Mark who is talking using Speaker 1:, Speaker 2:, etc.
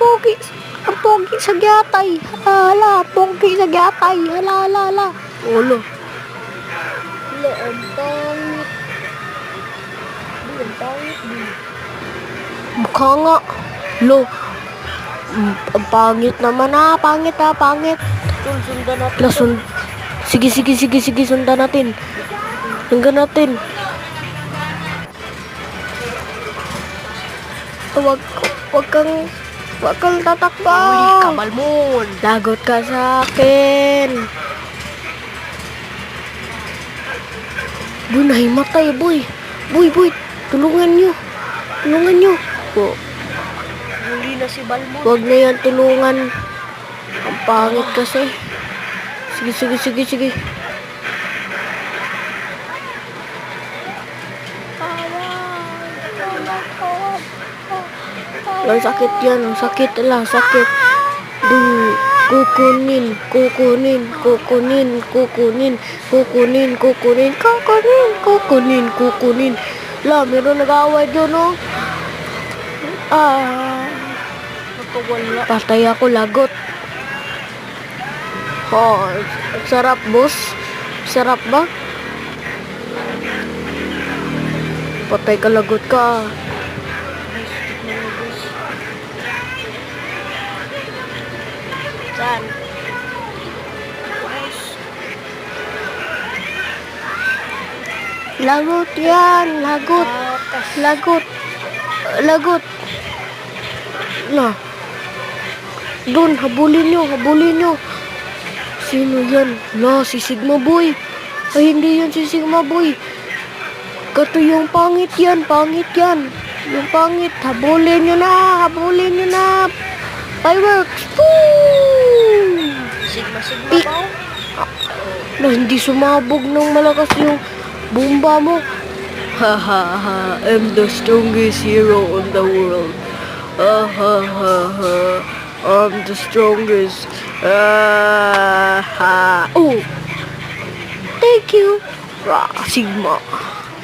Speaker 1: pogi. Ang pogi sa gyatay. Hala, pogi sa gyatay. Hala, hala, hala. Ulo. Hala, ang pangit. Ang pangit. Mukha nga. Lo. Ang pangit naman pangit pangit.
Speaker 2: Sundan natin.
Speaker 1: Sige, sundan natin. Hanggang natin. Wag kang tatakbo.
Speaker 2: Huli ka, Balmon.
Speaker 1: Lagot ka sa akin. Boy, nahimatay, boy. Boy, tulungan nyo. Oh,
Speaker 2: Huli na si Balmon.
Speaker 1: wag na yan, tulungan. Ang pangit kasi. Sige. Ang sakit yan, ang sakit. Kukunin. La, meron nag-away dyan, oh.
Speaker 2: Natawala.
Speaker 1: Patay ako, lagot. Oh, sarap, boss. Sarap ba? Patay ka, lagot ka.
Speaker 2: Saan?
Speaker 1: Lagot yan, lagot. Na. Doon, habulin nyo. Sino yan? Na, si Sigma Boy. Ay, hindi yan si Sigma Boy. Kato yung pangit yan. Yung pangit, habulin nyo na. Fireworks! Boom!
Speaker 2: Sigma
Speaker 1: Pik.
Speaker 2: ba?
Speaker 1: Na, hindi sumabog ng malakas yung bomba mo. I'm the strongest hero in the world. I'm the strongest. Oh! Thank you, Sigma.